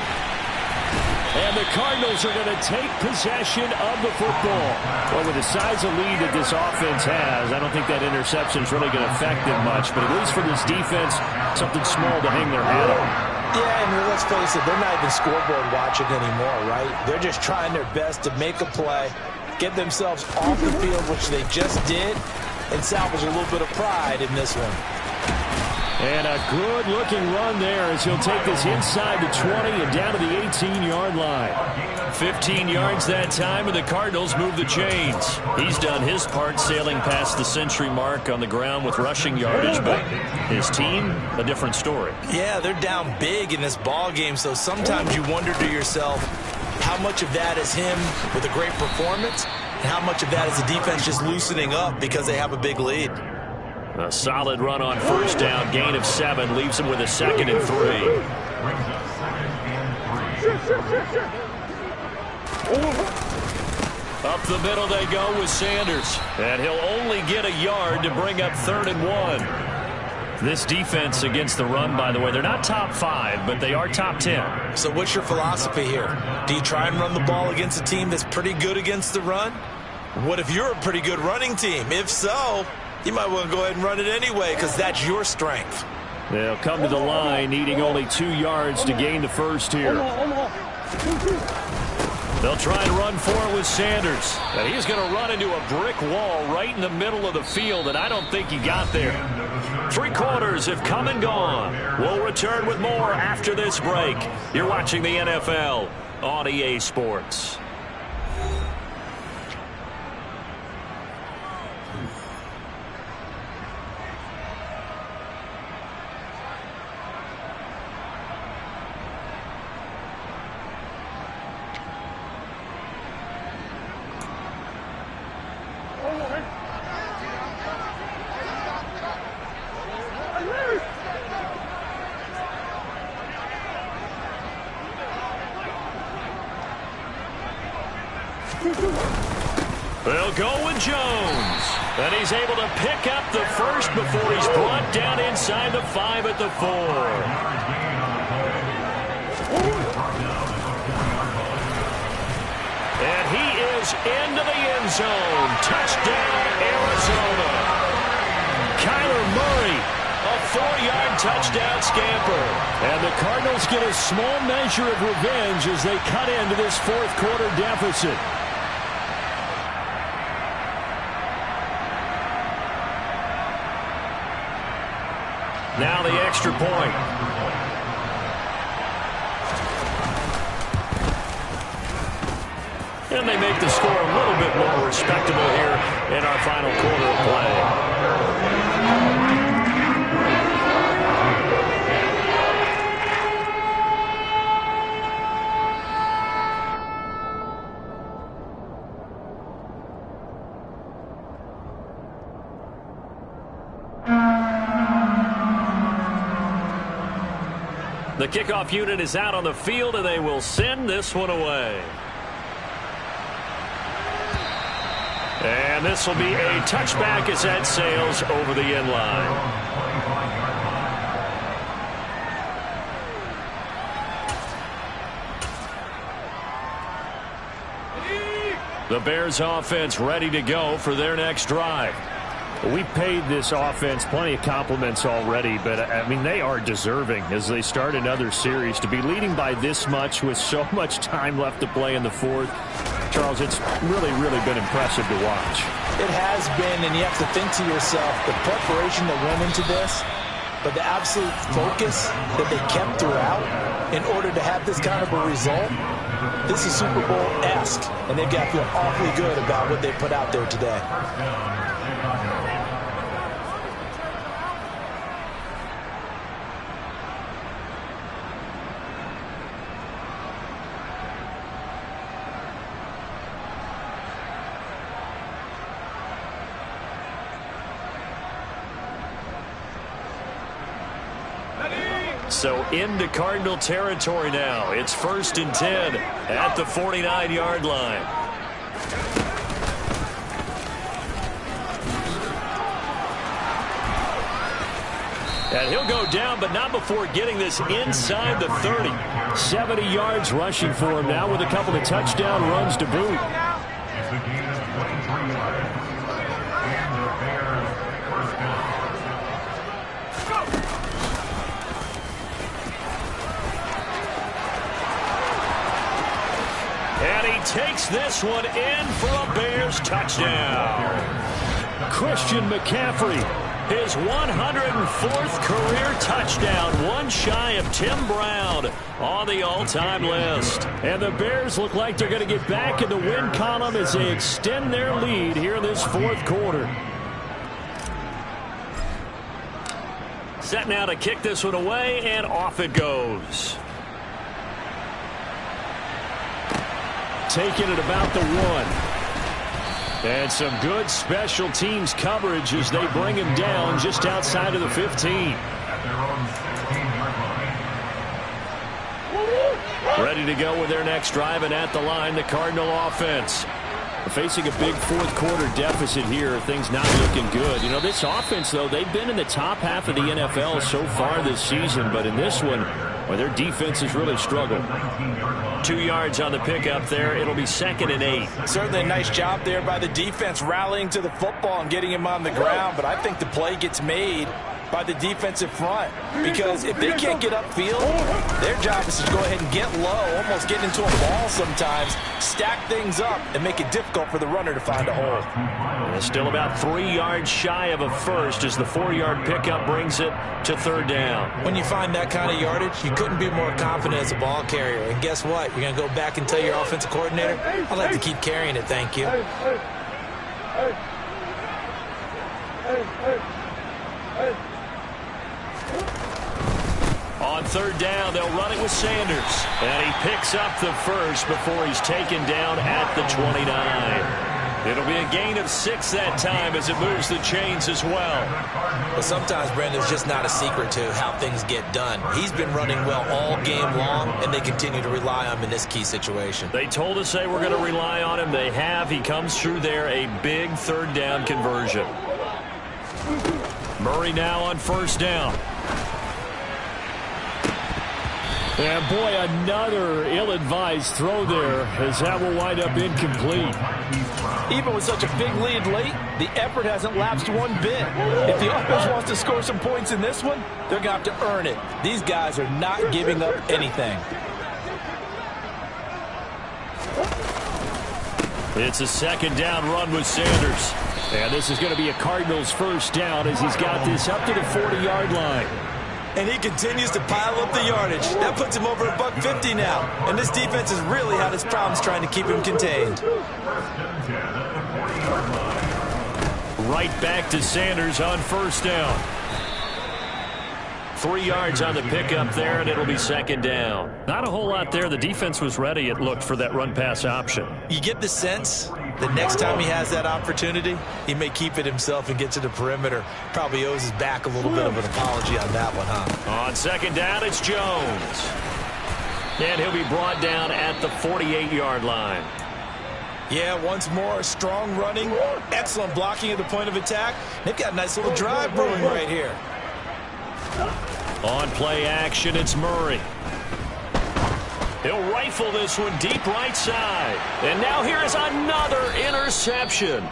And the Cardinals are going to take possession of the football. Well, with the size of lead that this offense has, I don't think that interception is really going to affect them much. But at least for this defense, something small to hang their hat on. Yeah, I mean, let's face it, they're not even scoreboard watching anymore, right? They're just trying their best to make a play, get themselves off the field, which they just did, and salvage a little bit of pride in this one. And a good-looking run there as he'll take this inside the 20 and down to the 18-yard line. 15 yards that time, and the Cardinals move the chains. He's done his part sailing past the century mark on the ground with rushing yardage, but his team, a different story. Yeah, they're down big in this ball game, so sometimes you wonder to yourself how much of that is him with a great performance and how much of that is the defense just loosening up because they have a big lead. A solid run on first down, gain of 7, leaves him with a 2nd and 3. Up the middle they go with Sanders, and he'll only get a yard to bring up 3rd and 1. This defense against the run, by the way, they're not top 5, but they are top 10. So what's your philosophy here? Do you try and run the ball against a team that's pretty good against the run? What if you're a pretty good running team? If so, you might want to go ahead and run it anyway because that's your strength. They'll come to the line needing only 2 yards to gain the first here. They'll try and run for it with Sanders. And he's going to run into a brick wall right in the middle of the field, and I don't think he got there. 3 quarters have come and gone. We'll return with more after this break. You're watching the NFL on EA Sports. They'll go with Jones. And he's able to pick up the first before he's brought down inside the 5 at the 4. And he is into the end zone. Touchdown, Arizona. Kyler Murray, a 4-yard touchdown scamper. And the Cardinals get a small measure of revenge as they cut into this 4th quarter deficit. Now the extra point. And they make the score a little bit more respectable here in our final quarter of play. The kickoff unit is out on the field, and they will send this one away. And this will be a touchback as that sails over the end line. The Bears offense ready to go for their next drive. We've paid this offense plenty of compliments already, but, I mean, they are deserving as they start another series. To be leading by this much with so much time left to play in the 4th, Charles, it's really, really been impressive to watch. It has been, and you have to think to yourself, the preparation that went into this, but the absolute focus that they kept throughout in order to have this kind of a result, this is Super Bowl-esque, and they've got to feel awfully good about what they put out there today. So into Cardinal territory now. It's 1st and 10 at the 49-yard line. And he'll go down, but not before getting this inside the 30. 70 yards rushing for him now with a couple of touchdown runs to boot. takes this one in for a Bears touchdown. Christian McCaffrey, his 104th career touchdown, one shy of Tim Brown on the all-time list. And the Bears look like they're going to get back in the win column as they extend their lead here in this fourth quarter. Set now to kick this one away, and off it goes. Taking it about the 1. And some good special teams coverage as they bring him down just outside of the 15. Ready to go with their next drive, and at the line, the Cardinal offense. Facing a big fourth quarter deficit here, things not looking good. You know, this offense, though, they've been in the top half of the NFL so far this season, but in this one, well, their defense has really struggled. 2 yards on the pickup there. It'll be 2nd and 8. Certainly a nice job there by the defense rallying to the football and getting him on the ground, but I think the play gets made by the defensive front, because if they can't get upfield, their job is to go ahead and get low, almost get into a ball sometimes, stack things up, and make it difficult for the runner to find a hole. And still about 3 yards shy of a first as the 4-yard pickup brings it to 3rd down. When you find that kind of yardage, you couldn't be more confident as a ball carrier. And guess what? You're going to go back and tell your offensive coordinator, I'd like to keep carrying it, thank you. On 3rd down, they'll run it with Sanders. And he picks up the first before he's taken down at the 29. It'll be a gain of 6 that time as it moves the chains as well. But sometimes, Brendan, it's just not a secret to how things get done. He's been running well all game long, and they continue to rely on him in this key situation. They told us they were going to rely on him. They have. He comes through there, a big 3rd down conversion. Murray now on 1st down. And boy, another ill-advised throw there as that will wind up incomplete. Even with such a big lead late, the effort hasn't lapsed one bit. If the offense wants to score some points in this one, they're going to have to earn it. These guys are not giving up anything. It's a 2nd down run with Sanders. And this is going to be a Cardinals 1st down as he's got this up to the 40-yard line. And he continues to pile up the yardage. That puts him over $150 now. And this defense has really had its problems trying to keep him contained. Right back to Sanders on 1st down. 3 yards on the pickup there, and it'll be 2nd down. Not a whole lot there. The defense was ready, it looked, for that run-pass option. You get the sense the next time he has that opportunity, he may keep it himself and get to the perimeter. Probably owes his back a little bit of an apology on that one, huh? On 2nd down, it's Jones. And he'll be brought down at the 48-yard line. Yeah, once more, strong running, excellent blocking at the point of attack. They've got a nice little drive brewing right here. On play action, it's Murray. He'll rifle this one deep right side. And now here is another interception.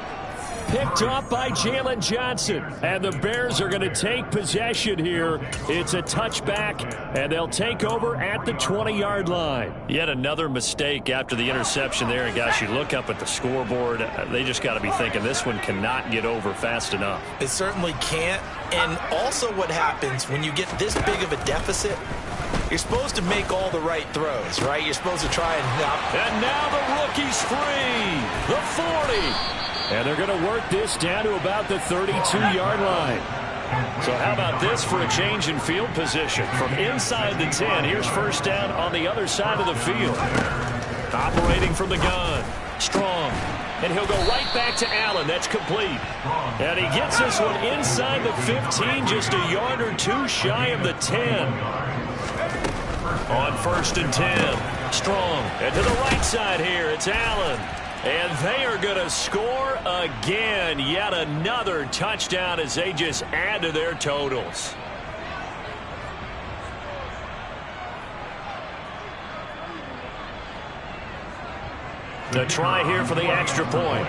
Picked up by Jalen Johnson. And the Bears are going to take possession here. It's a touchback, and they'll take over at the 20-yard line. Yet another mistake after the interception there. And, gosh, you look up at the scoreboard. They just got to be thinking this one cannot get over fast enough. It certainly can't. And also what happens when you get this big of a deficit, you're supposed to make all the right throws, right? You're supposed to try and... And now the rookie's free. The 40. And they're going to work this down to about the 32-yard line. So how about this for a change in field position? From inside the 10, here's 1st down on the other side of the field. Operating from the gun. Strong. And he'll go right back to Allen. That's complete. And he gets this one inside the 15, just a yard or two shy of the 10. On 1st and 10. Strong. And to the right side here, it's Allen. And they are going to score again. Yet another touchdown as they just add to their totals. The try here for the extra point.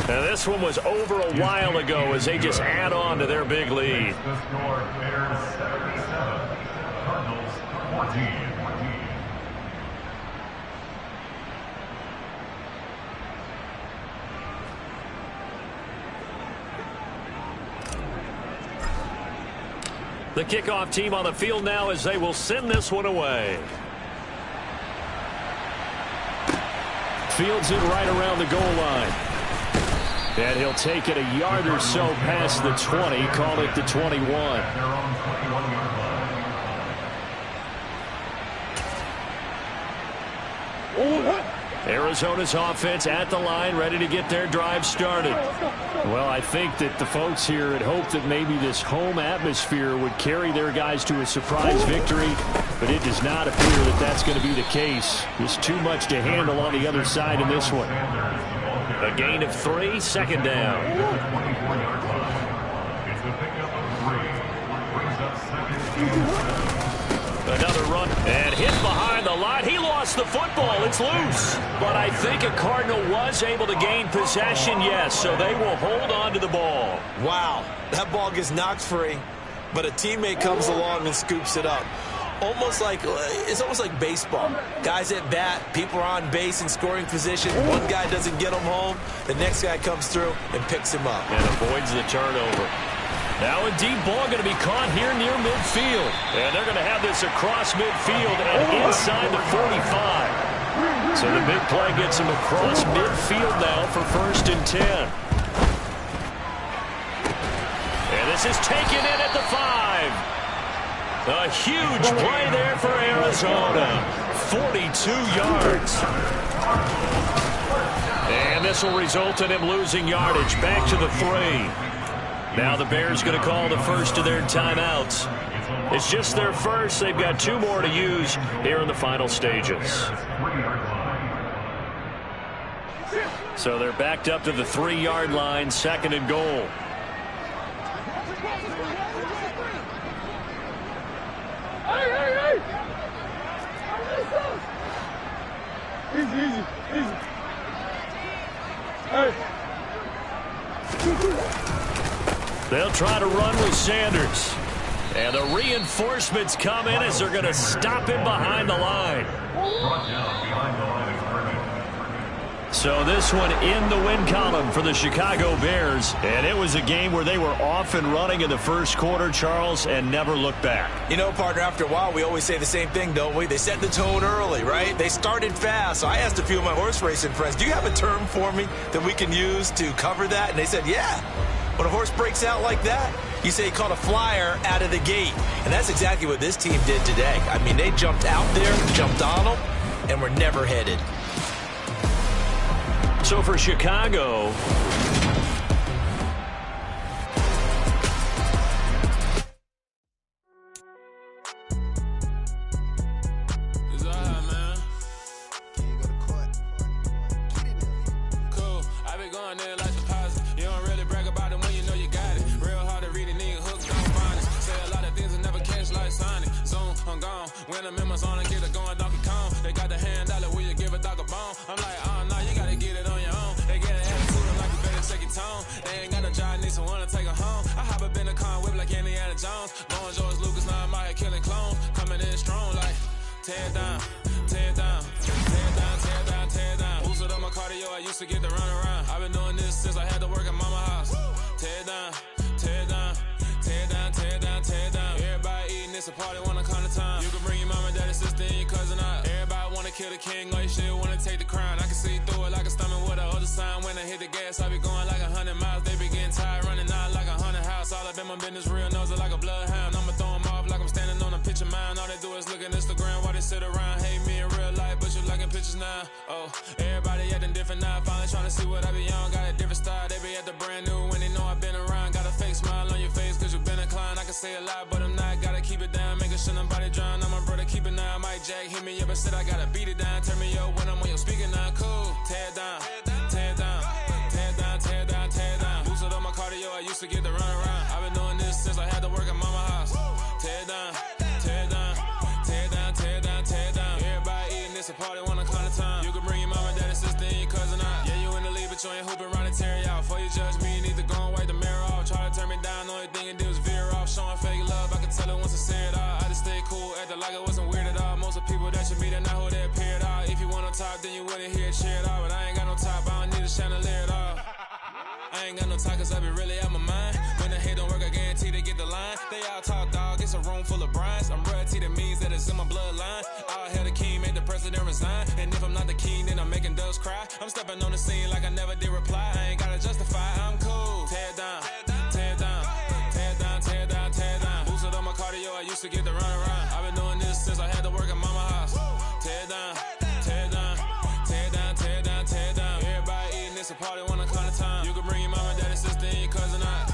And This one was over a while ago as they just add on to their big lead. The score, Bears 77, Cardinals 14. The kickoff team on the field now as they will send this one away. Fields it right around the goal line. And he'll take it a yard or so past the 20, call it the 21. Their own 21-yard line. Arizona's offense at the line, ready to get their drive started. Well, I think that the folks here had hoped that maybe this home atmosphere would carry their guys to a surprise victory, but it does not appear that that's going to be the case. Just too much to handle on the other side in this one. A gain of 3, second down. 24-yard line. It's a pickup of 3. Brings up second. Another run and hit behind the line. He lost the football. It's loose. But I think a Cardinal was able to gain possession, yes, so they will hold on to the ball. Wow, that ball gets knocked free, but a teammate comes along and scoops it up. It's almost like baseball. Guys at bat, people are on base in scoring position. One guy doesn't get him home. The next guy comes through and picks him up. And avoids the turnover. Now a deep ball going to be caught here near midfield. And they're going to have this across midfield and inside the 45. So the big play gets him across midfield now for 1st and 10. And this is taken in at the 5. A huge play there for Arizona. 42 yards. And this will result in him losing yardage. Back to the 3. Now the Bears going to call the first of their timeouts. It's just their first. They've got 2 more to use here in the final stages. So they're backed up to the 3-yard line, 2nd and goal. They'll try to run with Sanders. And the reinforcements come in as they're going to stop him behind the line. So this one in the win column for the Chicago Bears. And it was a game where they were off and running in the first quarter, Charles, and never looked back. You know, partner, after a while, we always say the same thing, don't we? They set the tone early, right? They started fast. So I asked a few of my horse racing friends, do you have a term for me that we can use to cover that? And they said, yeah. When a horse breaks out like that, you say he caught a flyer out of the gate. And that's exactly what this team did today. I mean, they jumped out there, jumped on them, and were never headed. So for Chicago, when I'm in my zone and get it going Donkey Kong. They got the hand dollar, will you give a dog a bone? I'm like, oh no, you gotta get it on your own. They get an attitude like you better check your tone. They ain't got no job, need someone to take her home. I hop up in a car, whip like Indiana Jones. Going George Lucas, now I'm out here killing clones. Coming in strong like, tear it down, tear it down, tear it down, tear it down, tear it down. Boosted up my cardio, I used to get to run around. I've been doing this since I had to work at mama house. Tear it down, tear it down, tear it down, tear it down, tear it down. Everybody eating, it's a party, wanna come to time. You can bring your mama, daddy, sister, and your cousin out. Everybody wanna kill the king, or you shit wanna take the crown. I can see through it like a stomach with a other sign. When I hit the gas, I be going like 100 miles. They be getting tired, running out like 100 house. All up in my business, real nose it like a bloodhound. I'ma throw them off like I'm standing on a picture mine. All they do is look at Instagram while they sit around. Hate me in real life, but you liking pictures now. Oh, everybody acting different now. Finally trying to see what I be on. Got a different style, they be at the brand new when they know I've been around. Got a fake smile on your face cause you been inclined. I can say a lot, but I'm not. Gotta keep it down, making sure nobody drown. I'm my brother, keep it now. Mike Jack hit me up and said I gotta beat it down. Turn me up when I'm on your speaker now. Cool, tear it down, tear it down, tear it down, tear it down, tear it down. Boosted up my cardio, I used to get to run around. I've been doing this since I had to work at mama house. Tear it down, tear it down, tear it down, tear it down, tear it down. Everybody eating, it's a party, wanna climb the time. You can bring your mama, daddy, sister, and your cousin out. Yeah, you in the league, but you ain't hooping around and tear it out. For I ain't got no talk, cause I be really out my mind. When the hate don't work, I guarantee they get the line. They all talk, dog, it's a room full of brines. I'm royalty, that means that it's in my bloodline. All hell the king, made the president resign. And if I'm not the king, then I'm making doves cry. I'm stepping on the scene like I never did reply. I ain't gotta justify, I'm cool. Tear down, tear down, tear down, tear down, tear down. Boosted on my cardio, I used to get the run around. I've been doing this since I had to work at mama house. Tear down, tear down, tear down, tear down, tear down. Everybody eating, it's a party, one o'clock of time. You can bring your mama, daddy, sister, and your cousin out.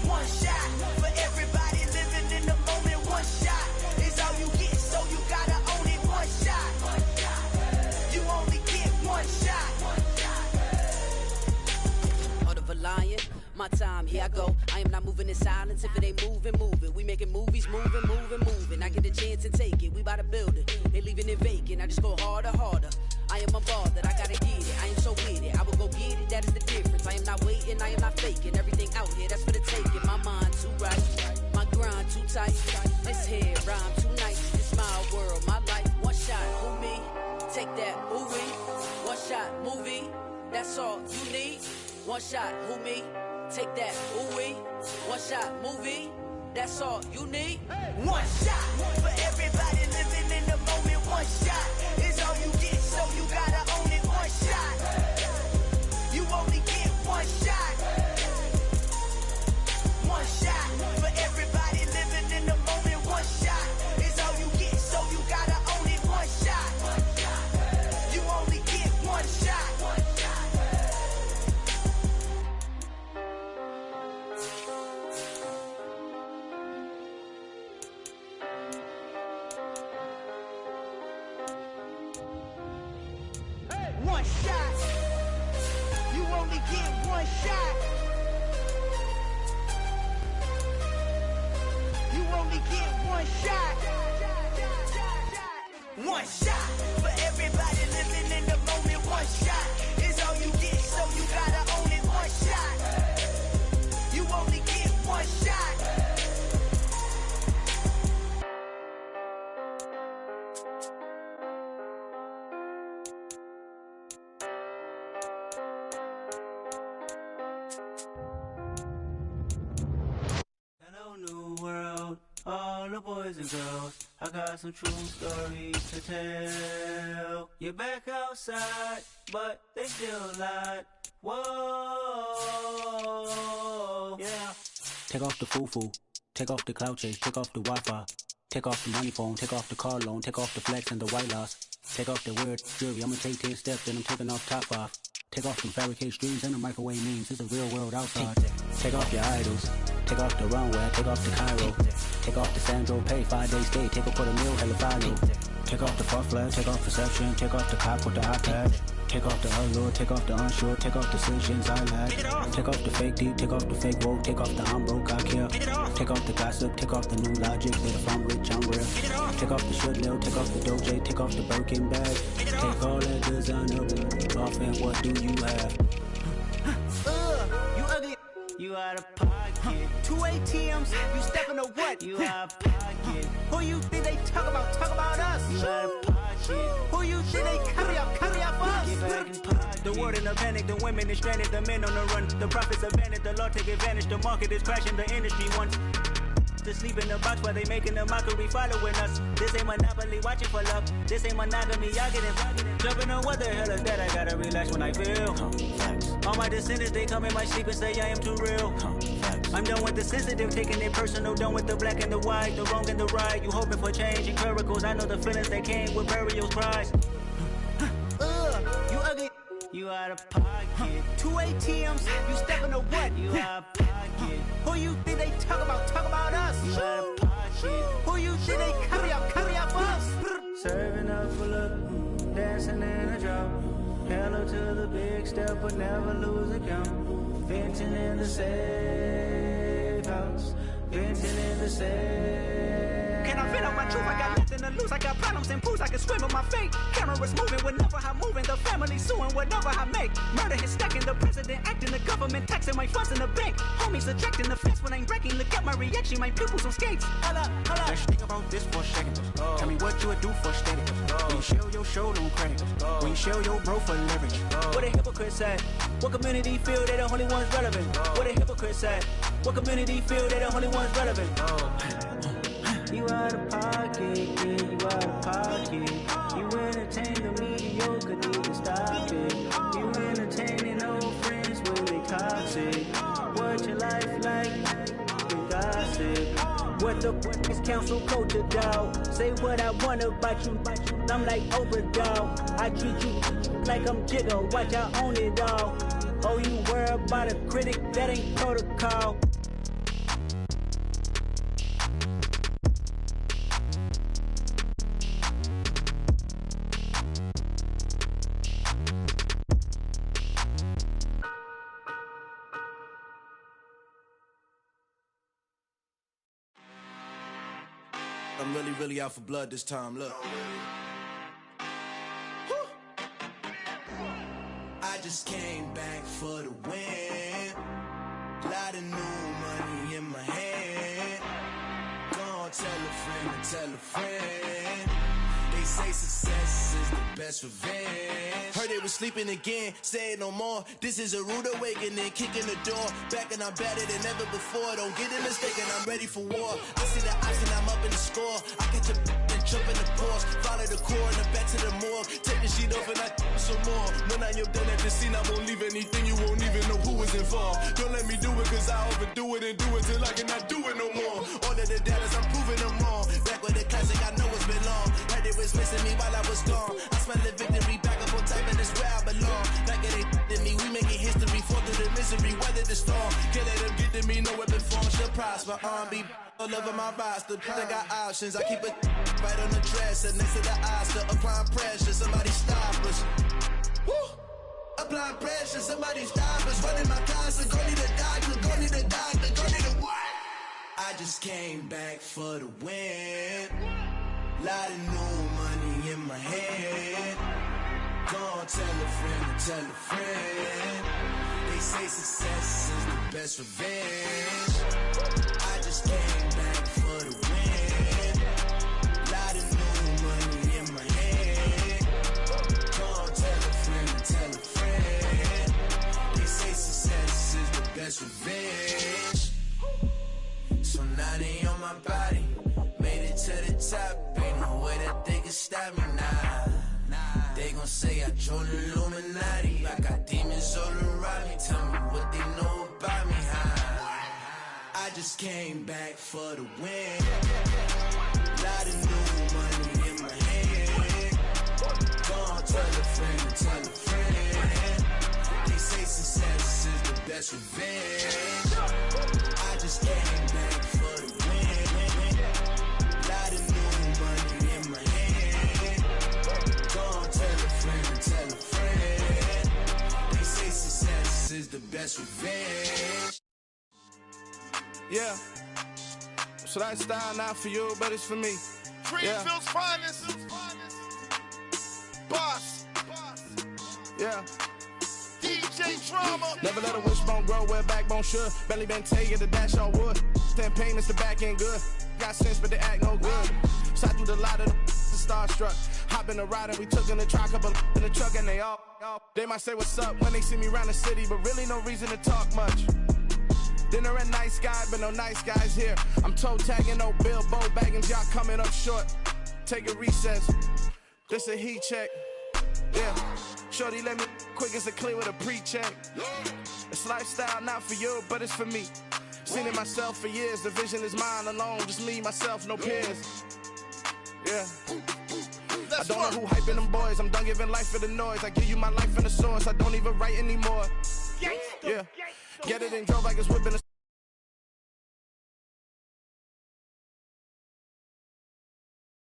One shot for everybody living in the moment. One shot. my time, here I go. I am not moving in silence. If it ain't moving, move it. We making movies, moving. I get a chance and take it. We bout to build it. They leaving it vacant. I just go harder. I am a ball that I gotta get it. I am so with it. I will go get it. That is the difference. I am not waiting. I am not faking. Everything out here, that's for the taking. My mind too right. My grind too tight. This head rhyme too nice. This my world, my life. One shot, who me? Take that, movie. One shot, movie. That's all you need. One shot, who me? Take that, ooh-wee. One shot, movie. That's all you need. One shot for everybody living in the moment. One shot is all you get, so you gotta own it. One shot. You only get one shot. One shot for everybody living in the moment. One shot is all you get, so you gotta own it. One shot. You only get one shot. One shot. You only get one shot. You only get one shot. One shot for everybody living in the moment. One shot is all you get, so you gotta own it. One shot. You only get one shot. Hello, new world, all the boys and girls. I got some true stories to tell. You're back outside, but they still lied. Whoa, yeah. Take off the foo-foo, take off the cloud chase, take off the Wi-Fi, take off the money phone, take off the car loan, take off the flex and the white loss. Take off the weird jewelry, I'ma take 10 steps, then I'm taking off top off. Take off them fabricated streams and the microwave memes, it's a real world outside. Take off your idols, take off the runway, take off the Cairo. Take off the Sandro Pay, 5 days stay, take a $250,000, hella follow. Take off the far flag, take off perception, take off the cop with the iPad. Take off the allure, take off the unsure, take off decisions I lack. Take off the fake deep, take off the fake woke, take off the I'm broke, I care. Take off the gossip, take off the new logic, that if I'm rich, I'm real. Take off the should live, take off the Doge, take off the Birkin bag. Take all that designer off and what do you have? You ugly. You out of pocket. 2 ATMs, you stepping to what? You out of pocket. Who you think they talk about? Talk about us. You out of pocket. Who you think they carry up for us? Get back in pocket. The world in a panic, the women is stranded, the men on the run. The profits abandoned, the law take advantage. The market is crashing, the industry wants to sleep in the box while they making a mockery following us. This ain't monopoly, watching for love. This ain't monogamy, y'all getting jumping on what the hell is that? I gotta relax when I feel. All my descendants, they come in my sleep and say I am too real. I'm done with the sensitive, taking it personal. Done with the black and the white, the wrong and the right. You hoping for change and miracles. I know the feelings that came with burials, cries. You ugly. You out of pocket. 2 ATMs, you stepping to what? You out of pocket. Who you think they talk about? Talk about us. You out of pocket. Who you think they carry up for us? Serving up for look, dancing in a drop. Hello to the big step, but never lose a count. Venting in the safe house. Venting in the safe. Can I vent out my truth? I got nothing to lose. I got problems and proofs. I can swim with my fate. Cameras moving whenever I'm moving. The family suing whatever I make. Murder is stacking. The president acting. The government taxing my funds in the bank. Homies attracting the fence when I'm breaking. Look at my reaction. My pupils on skates. Hold up. Let's think about this for a second. Tell me what you would do for steady. When you show your show, no credit. When you show your bro for leverage. What a hypocrite said. What community feel they the only ones relevant? What a hypocrite said. What community feel they the only ones relevant? You out of pocket, yeah, you out of pocket. You entertain the mediocre, need to stop it. You entertaining old friends when they toxic. What your life like? You gossip. What the fuck is council culture, dog? Say what I want about you. I'm like Oprah, dog. I treat you like I'm Jigga. Watch I own it all. Oh, you worry about a critic? That ain't protocol. I'm really out for blood this time, look. I just came back for the win. Lot of new money in my hand. Gonna tell a friend. They say success is the best revenge. Heard they was sleeping again, say it no more. This is a rude awakening, kicking the door. Back and I'm better than ever before. Don't get it mistaken, I'm ready for war. I see the option, I'm up in the score. I catch a and jump in the Porsche. Follow the core and then back to the morgue. Take the sheet off and I some more. When I am done at the scene, I won't leave anything. You won't even know who was involved. Don't let me do it, cause I overdo it and do it till I cannot do it no more. All of the doubters, I'm proving them wrong. Back with the classic, I know it's been long. Heard it was missing me while I was gone. I smell the victory, back up on type, and it's where I belong. Like it ain't to me, we making history. Fall through the misery, weather the storm. Can't let them get to me, no weapon form should prosper. R&B all over my roster. I got options, I keep it right on the dresser. Next to the Oscar, applying pressure, somebody stop us. Woo! Applying pressure, somebody stop us. Running my concert, go need a doctor, go need a doctor, go need a what? I just came back for the win. Lot of new money in my hand. Gonna tell a friend. They say success is the best revenge. I just came back for the win. Lot of new money in my hand. Gonna tell a friend. They say success is the best revenge. So now they on my body. Made it to the top. Ain't no way that they can stop me now. They gon' say I joined the Illuminati. I got demons all around me. Tell me what they know about me, huh? I just came back for the win. Lot of new money in my hand. Gonna tell a friend. They say success is the best revenge. I just came back for the win. Lot of new money in my hand. Gonna tell a friend. They say success is the best revenge. Yeah. So that style not for you, but it's for me. Greenfield's finest. Boss. Yeah. DJ Drama. Never let a wishbone grow where backbone should. Belly been taking the dash all wood. Then pain is the back end good. Got sense, but they act no good. Shot through the lot of the starstruck. Hop in the ride and we took in the truck, couple in the truck, and they might say what's up when they see me around the city, but really no reason to talk much. Dinner at nice guy, but no nice guys here. I'm toe tagging, no Bilbo Baggins, y'all coming up short. Take a recess. This a heat check. Yeah. Shorty let me quick as a clear with a pre-check. It's lifestyle not for you, but it's for me. Seen it myself for years. The vision is mine alone. Just me, myself, no peers. Yeah. I don't know who hyping them boys. I'm done giving life for the noise. I give you my life in the source. I don't even write anymore. Yeah. Get it and drove like it's whipping a